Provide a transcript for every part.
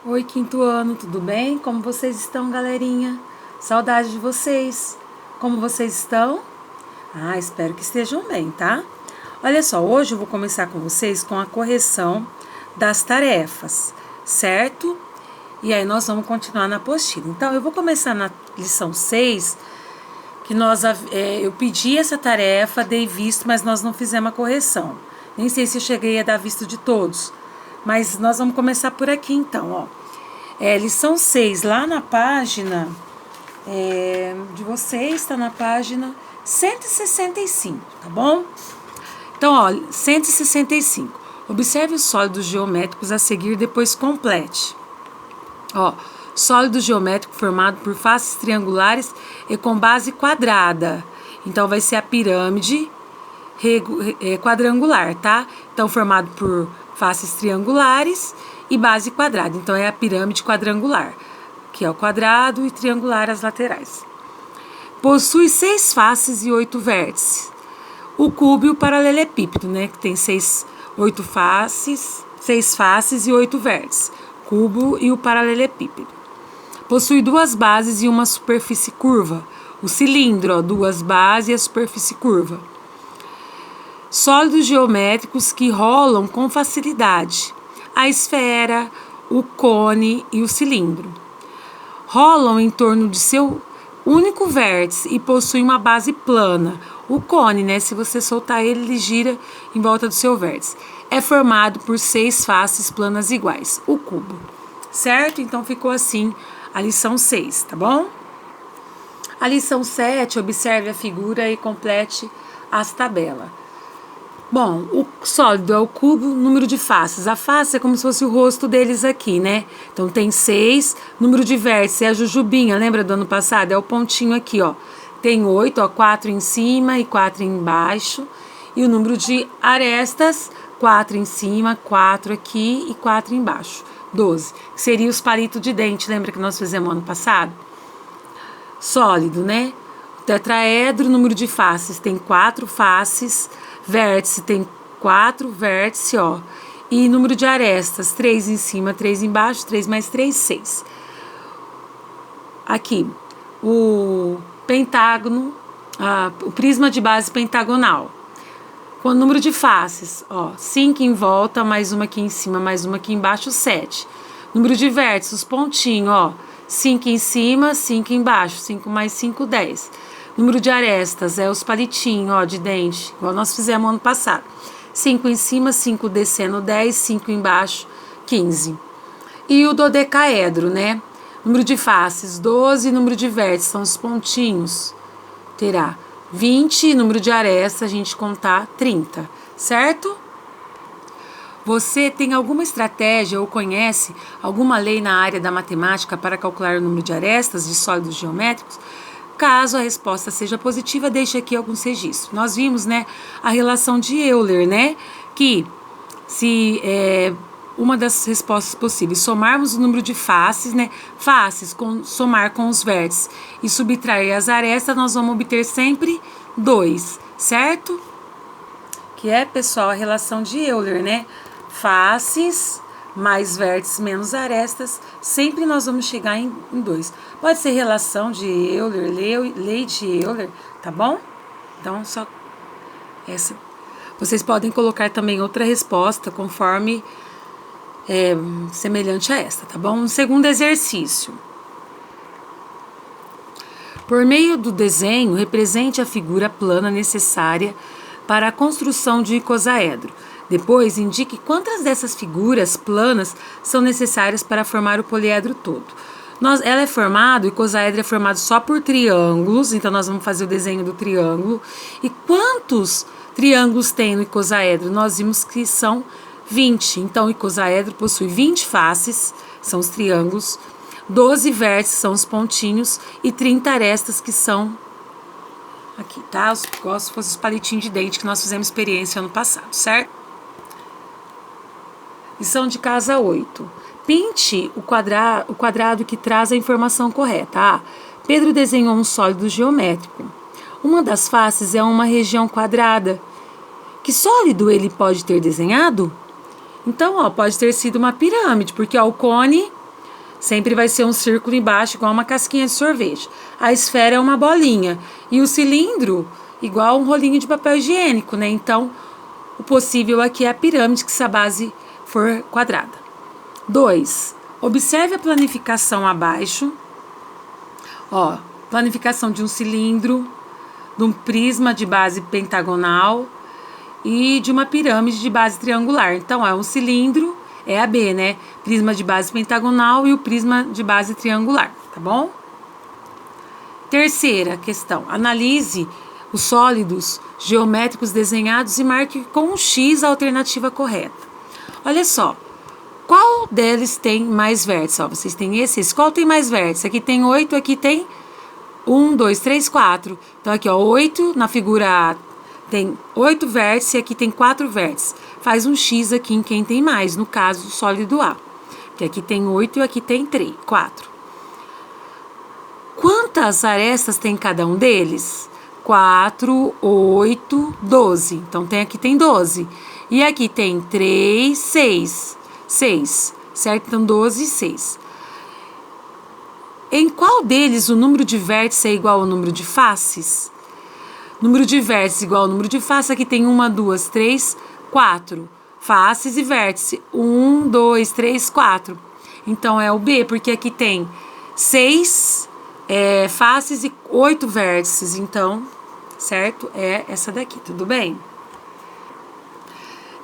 Oi, quinto ano, tudo bem? Como vocês estão, galerinha? Saudade de vocês. Como vocês estão? Espero que estejam bem, tá? Olha só, hoje eu vou começar com vocês com a correção das tarefas, certo? E aí nós vamos continuar na apostila. Então, eu vou começar na lição 6, que eu pedi essa tarefa, dei visto, mas nós não fizemos a correção. Nem sei se eu cheguei a dar visto de todos. Mas nós vamos começar por aqui, então, ó. Lição 6, lá na página de vocês, está na página 165, tá bom? Então, ó, 165. Observe os sólidos geométricos a seguir, depois complete. Ó, sólido geométrico formado por faces triangulares e com base quadrada. Então, vai ser a pirâmide quadrangular, tá? Então, formado por faces triangulares e base quadrada. Então, é a pirâmide quadrangular, que é o quadrado e triangular as laterais. Possui 6 faces e 8 vértices. O cubo e o paralelepípedo, né? Que tem 6 faces e 8 vértices. Cubo e o paralelepípedo. Possui 2 bases e uma superfície curva. O cilindro, ó, 2 bases e a superfície curva. Sólidos geométricos que rolam com facilidade. A esfera, o cone e o cilindro. Rolam em torno de seu único vértice e possuem uma base plana. O cone, né? Se você soltar ele, ele gira em volta do seu vértice. É formado por 6 faces planas iguais. O cubo. Certo? Então ficou assim a lição 6, tá bom? A lição 7, observe a figura e complete as tabelas. Bom, o sólido é o cubo, número de faces. A face é como se fosse o rosto deles aqui, né? Então tem 6, número de vértices é a jujubinha, lembra do ano passado? É o pontinho aqui, ó. Tem 8, ó, 4 em cima e 4 embaixo. E o número de arestas, 4 em cima, 4 aqui e 4 embaixo. 12, que seria os palitos de dente, lembra que nós fizemos ano passado? Sólido, né? Tetraedro, número de faces, tem 4 faces. Vértice tem 4 vértices, ó. E número de arestas, 3 em cima, 3 embaixo, 3 mais 3, 6. Aqui, o pentágono, o prisma de base pentagonal. Com o número de faces, ó, 5 em volta, mais uma aqui em cima, mais uma aqui embaixo, 7. Número de vértices, os pontinhos, ó, 5 em cima, 5 embaixo, 5 mais 5, 10. Número de arestas é os palitinhos, ó, de dente, igual nós fizemos ano passado. 5 em cima, 5 descendo, 10, 5 embaixo, 15. E o dodecaedro, né? Número de faces, 12, número de vértices, são os pontinhos. Terá 20, número de arestas, a gente contar 30, certo? Você tem alguma estratégia ou conhece alguma lei na área da matemática para calcular o número de arestas de sólidos geométricos? Caso a resposta seja positiva, deixe aqui alguns registros. Nós vimos, né, a relação de Euler, né, que se uma das respostas possíveis, somarmos o número de faces, né, somar com os vértices e subtrair as arestas, nós vamos obter sempre 2, certo? Que é, pessoal, a relação de Euler, né, faces mais vértices menos arestas, sempre nós vamos chegar em 2. Pode ser relação de Euler, lei de Euler, tá bom? Então, só essa. Vocês podem colocar também outra resposta conforme semelhante a esta, tá bom? Um segundo exercício. Por meio do desenho, represente a figura plana necessária para a construção de icosaedro. Depois, indique quantas dessas figuras planas são necessárias para formar o poliedro todo. Ela é formada, o icosaedro é formado só por triângulos, então nós vamos fazer o desenho do triângulo. E quantos triângulos tem no icosaedro? Nós vimos que são 20. Então, o icosaedro possui 20 faces, são os triângulos, 12 vértices, são os pontinhos, e 30 arestas, que são aqui, tá? Igual se fosse os palitinhos de dente que nós fizemos experiência ano passado, certo? Lição de casa 8. Pinte o quadrado que traz a informação correta. Pedro desenhou um sólido geométrico. Uma das faces é uma região quadrada. Que sólido ele pode ter desenhado? Então, ó, pode ter sido uma pirâmide, porque ó, o cone sempre vai ser um círculo embaixo, igual uma casquinha de sorvete. A esfera é uma bolinha. E o cilindro, igual um rolinho de papel higiênico, né? Então, o possível aqui é a pirâmide, que se a base for quadrada. 2. Observe a planificação abaixo. Ó, planificação de um cilindro, de um prisma de base pentagonal e de uma pirâmide de base triangular. Então, é um cilindro, é a B, né? Prisma de base pentagonal e o prisma de base triangular, tá bom? Terceira questão. Analise os sólidos geométricos desenhados e marque com um X a alternativa correta. Olha só. Qual deles tem mais vértices? Ó, vocês têm esses. Qual tem mais vértices? Aqui tem 8, aqui tem 1, 2, 3, 4. Então, aqui, ó, 8 na figura A tem 8 vértices e aqui tem 4 vértices. Faz um X aqui em quem tem mais, no caso, o sólido A. Porque aqui tem 8 e aqui tem 4. Quantas arestas tem cada um deles? 4, 8, 12. Então, aqui tem 12. E aqui tem 3, 6. 6, certo? Então, 12 e 6. Em qual deles o número de vértices é igual ao número de faces? Número de vértices igual ao número de faces. Aqui tem 1, 2, 3, 4. Faces e vértice. 1, 2, 3, 4. Então, é o B, porque aqui tem 6 faces e 8 vértices. Então, certo? É essa daqui, tudo bem?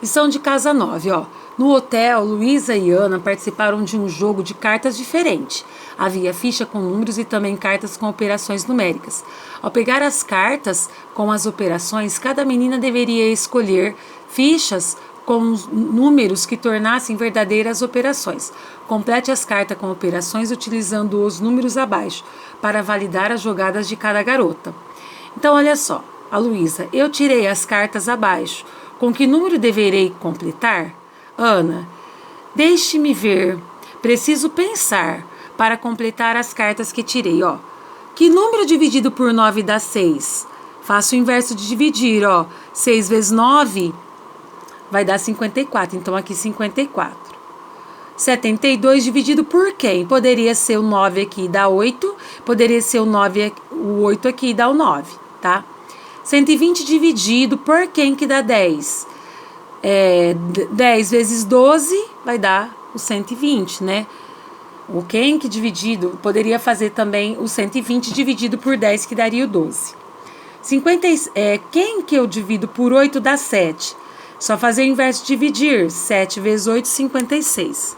Lição de casa 9, ó. No hotel, Luísa e Ana participaram de um jogo de cartas diferente. Havia ficha com números e também cartas com operações numéricas. Ao pegar as cartas com as operações, cada menina deveria escolher fichas com números que tornassem verdadeiras operações. Complete as cartas com operações utilizando os números abaixo para validar as jogadas de cada garota. Então, olha só, a Luísa, eu tirei as cartas abaixo. Com que número deverei completar? Ana, deixe-me ver. Preciso pensar para completar as cartas que tirei, ó. Que número dividido por 9 dá 6? Faço o inverso de dividir, ó. 6 vezes 9 vai dar 54. Então, aqui 54. 72 dividido por quem? Poderia ser o 9 aqui e dá 8. Poderia ser o 8 aqui e dá o 9, tá? 120 dividido por quem que dá 10? 10 vezes 12 vai dar o 120, né? O quem que dividido, poderia fazer também o 120 dividido por 10, que daria o 12. Quem que eu divido por 8 dá 7? Só fazer o inverso de dividir. 7 vezes 8, 56.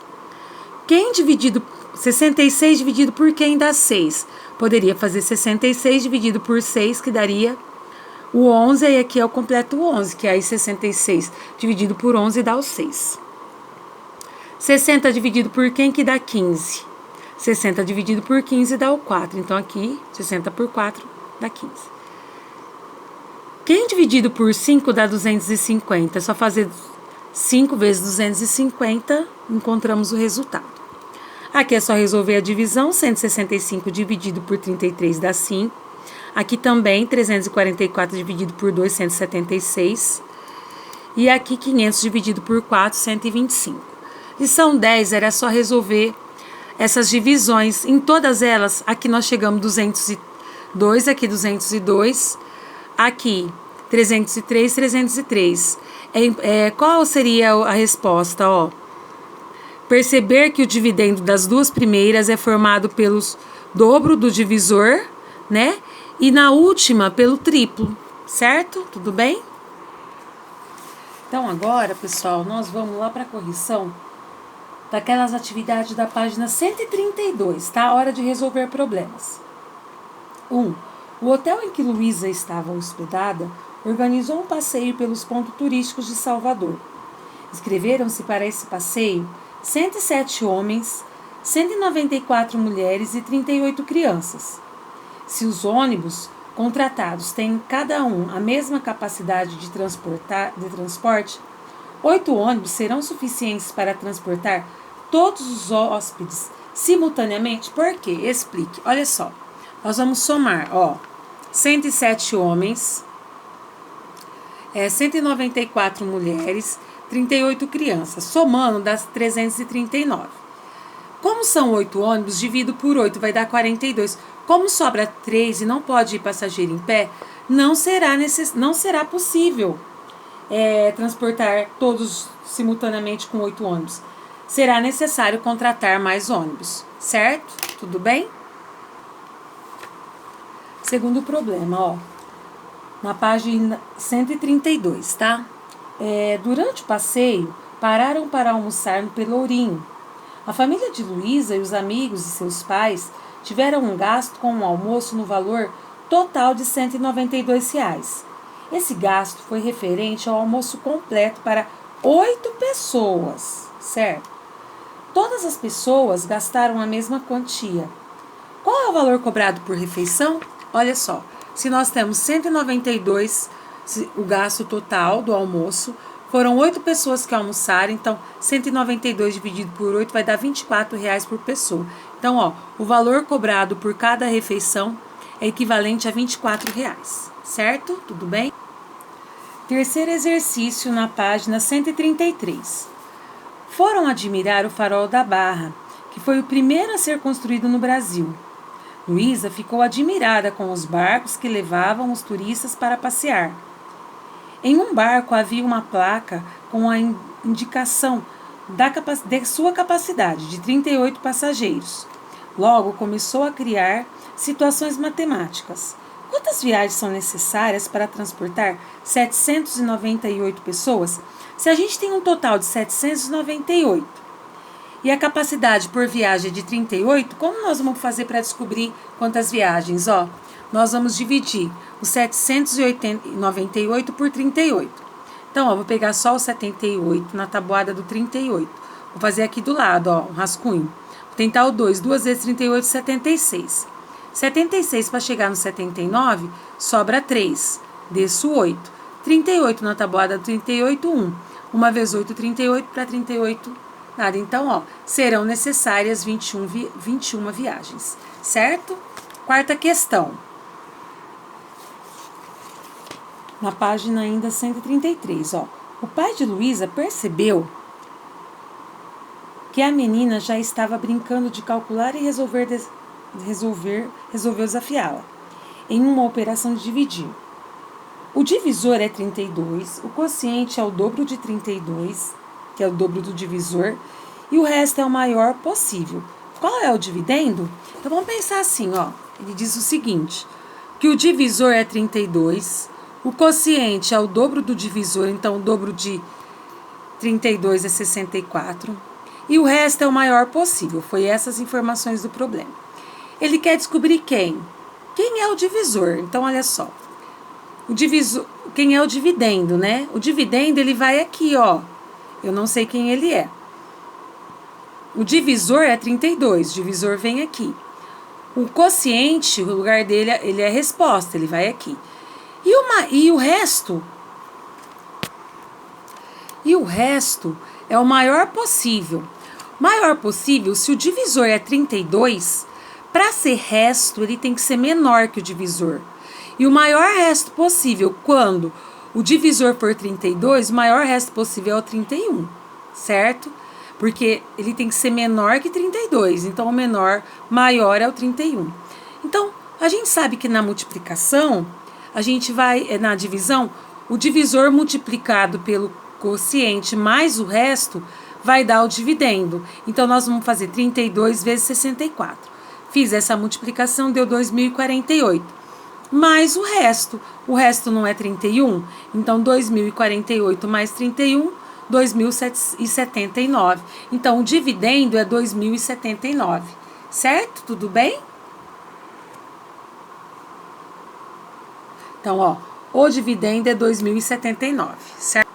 66 dividido por quem dá 6? Poderia fazer 66 dividido por 6, que daria o 11, e aqui é o completo 11, que aí 66 dividido por 11 dá o 6. 60 dividido por quem que dá 15? 60 dividido por 15 dá o 4. Então, aqui, 60 por 4 dá 15. Quem dividido por 5 dá 250? É só fazer 5 vezes 250, encontramos o resultado. Aqui é só resolver a divisão. 165 dividido por 33 dá 5. Aqui também, 344 dividido por 2, 176. E aqui, 500 dividido por 4, 125. Lição 10 era só resolver essas divisões. Em todas elas, aqui nós chegamos 202, aqui 202, aqui 303, 303. Qual seria a resposta? Ó, perceber que o dividendo das duas primeiras é formado pelos dobro do divisor, né? E na última, pelo triplo, certo? Tudo bem? Então, agora, pessoal, nós vamos lá para a correção daquelas atividades da página 132, tá? Hora de resolver problemas. 1. O hotel em que Luísa estava hospedada organizou um passeio pelos pontos turísticos de Salvador. Inscreveram-se para esse passeio 107 homens, 194 mulheres e 38 crianças. Se os ônibus contratados têm cada um a mesma capacidade de transporte, 8 ônibus serão suficientes para transportar todos os hóspedes simultaneamente? Por quê? Explique. Olha só, nós vamos somar, ó, 107 homens, 194 mulheres, 38 crianças, somando das 339. Como são 8 ônibus, divido por 8, vai dar 42. Como sobra 3 e não pode ir passageiro em pé, não será possível transportar todos simultaneamente com 8 ônibus. Será necessário contratar mais ônibus, certo? Tudo bem? Segundo problema, ó, na página 132, tá? Durante o passeio, pararam para almoçar no Pelourinho. A família de Luísa e os amigos de seus pais tiveram um gasto com o almoço no valor total de R$ 192. Esse gasto foi referente ao almoço completo para 8 pessoas, certo? Todas as pessoas gastaram a mesma quantia. Qual é o valor cobrado por refeição? Olha só, se nós temos 192, o gasto total do almoço, foram 8 pessoas que almoçaram, então 192 dividido por 8 vai dar R$ 24,00 por pessoa. Então, ó, o valor cobrado por cada refeição é equivalente a R$ 24,00, certo? Tudo bem? Terceiro exercício na página 133. Foram admirar o farol da Barra, que foi o primeiro a ser construído no Brasil. Luísa ficou admirada com os barcos que levavam os turistas para passear. Em um barco havia uma placa com a indicação de sua capacidade, de 38 passageiros. Logo começou a criar situações matemáticas. Quantas viagens são necessárias para transportar 798 pessoas? Se a gente tem um total de 798 e a capacidade por viagem é de 38, como nós vamos fazer para descobrir quantas viagens? Ó, nós vamos dividir os 798 por 38. Então, ó, vou pegar só o 78 na tabuada do 38. Vou fazer aqui do lado, ó, um rascunho. Vou tentar o 2. 2 vezes 38, 76. 76 para chegar no 79, sobra 3. Desço 8. 38 na tabuada do 38, 1. 1 vezes 8, 38. Para 38, nada. Então, ó, serão necessárias 21 viagens. Certo? Quarta questão. Na página ainda 133, ó. O pai de Luísa percebeu que a menina já estava brincando de calcular e resolveu desafiá-la em uma operação de dividir. O divisor é 32, o quociente é o dobro de 32, que é o dobro do divisor, e o resto é o maior possível. Qual é o dividendo? Então vamos pensar assim, ó. Ele diz o seguinte, que o divisor é 32, o quociente é o dobro do divisor, então o dobro de 32 é 64. E o resto é o maior possível. Foi essas informações do problema. Ele quer descobrir quem? Quem é o divisor? Então, olha só. O divisor, quem é o dividendo, né? O dividendo, ele vai aqui, ó. Eu não sei quem ele é. O divisor é 32. O divisor vem aqui. O quociente, o lugar dele, ele é a resposta. Ele vai aqui. E o resto? E o resto é o maior possível. Maior possível, se o divisor é 32, para ser resto, ele tem que ser menor que o divisor. E o maior resto possível, quando o divisor for 32, o maior resto possível é o 31, certo? Porque ele tem que ser menor que 32, então o maior é o 31. Então, a gente sabe que na multiplicação, a gente vai, na divisão, o divisor multiplicado pelo quociente mais o resto vai dar o dividendo. Então, nós vamos fazer 32 vezes 64. Fiz essa multiplicação, deu 2.048. Mais o resto. O resto não é 31? Então, 2.048 mais 31, 2.079. Então, o dividendo é 2.079. Certo? Tudo bem? Então, ó, o dividendo é 2.079, certo?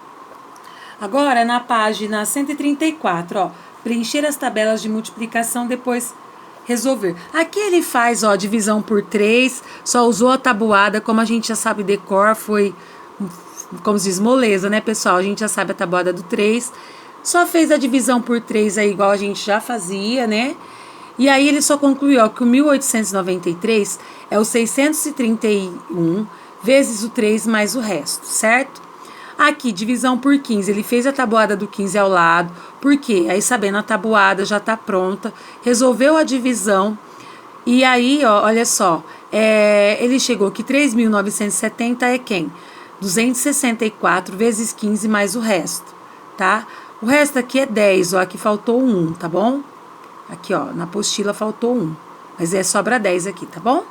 Agora, na página 134, ó, preencher as tabelas de multiplicação, depois resolver. Aqui ele faz, ó, divisão por 3, só usou a tabuada, como a gente já sabe decor, foi, como se diz, moleza, né, pessoal? A gente já sabe a tabuada do 3, só fez a divisão por 3 aí, igual a gente já fazia, né? E aí ele só concluiu, ó, que o 1893 é o 631 vezes o 3 mais o resto, certo? Aqui, divisão por 15, ele fez a tabuada do 15 ao lado, por quê? Aí, sabendo a tabuada, já tá pronta, resolveu a divisão, e aí, ó, olha só, ele chegou que 3.970 é quem? 264 vezes 15 mais o resto, tá? O resto aqui é 10, ó, aqui faltou 1, tá bom? Aqui, ó, na apostila faltou 1, mas sobra 10 aqui, tá bom?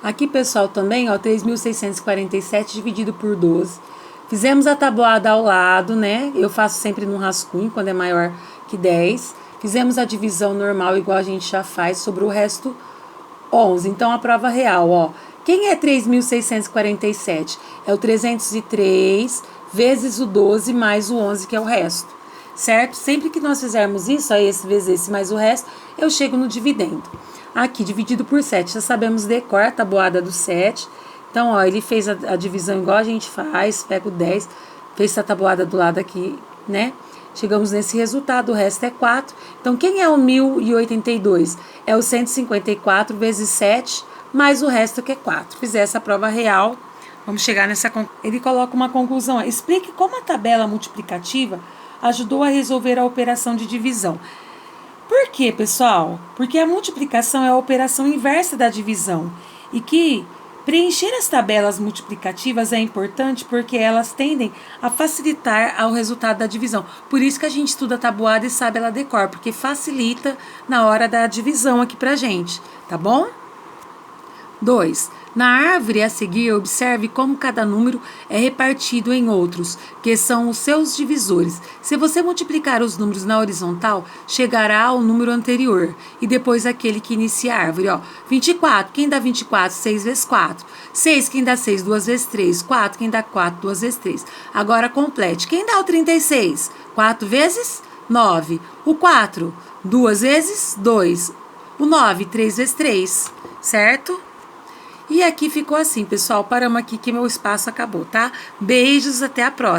Aqui, pessoal, também, ó, 3.647 dividido por 12. Fizemos a tabuada ao lado, né? Eu faço sempre num rascunho, quando é maior que 10. Fizemos a divisão normal, igual a gente já faz, sobre o resto 11. Então, a prova real, ó. Quem é 3.647? É o 303 vezes o 12 mais o 11, que é o resto, certo? Sempre que nós fizermos isso, aí esse vezes esse mais o resto, eu chego no dividendo. Aqui, dividido por 7, já sabemos decor a tabuada do 7. Então, ó, ele fez a divisão igual a gente faz, pega o 10, fez essa tabuada do lado aqui, né? Chegamos nesse resultado, o resto é 4. Então, quem é o 1.082? É o 154 vezes 7, mais o resto que é 4. Fizer essa prova real, vamos chegar nessa conclusão. Ele coloca uma conclusão. Explique como a tabela multiplicativa ajudou a resolver a operação de divisão. Por quê, pessoal? Porque a multiplicação é a operação inversa da divisão. E que preencher as tabelas multiplicativas é importante porque elas tendem a facilitar ao resultado da divisão. Por isso que a gente estuda a tabuada e sabe ela de cor, porque facilita na hora da divisão aqui pra gente, tá bom? 2. Na árvore a seguir, observe como cada número é repartido em outros, que são os seus divisores. Se você multiplicar os números na horizontal, chegará ao número anterior e depois aquele que inicia a árvore. Ó, 24, quem dá 24? 6 vezes 4. 6, quem dá 6? 2 vezes 3. 4, quem dá 4? 2 vezes 3. Agora complete. Quem dá o 36? 4 vezes 9. O 4, 2 vezes 2. O 9, 3 vezes 3. Certo? E aqui ficou assim, pessoal. Paramos aqui que meu espaço acabou, tá? Beijos, até a próxima.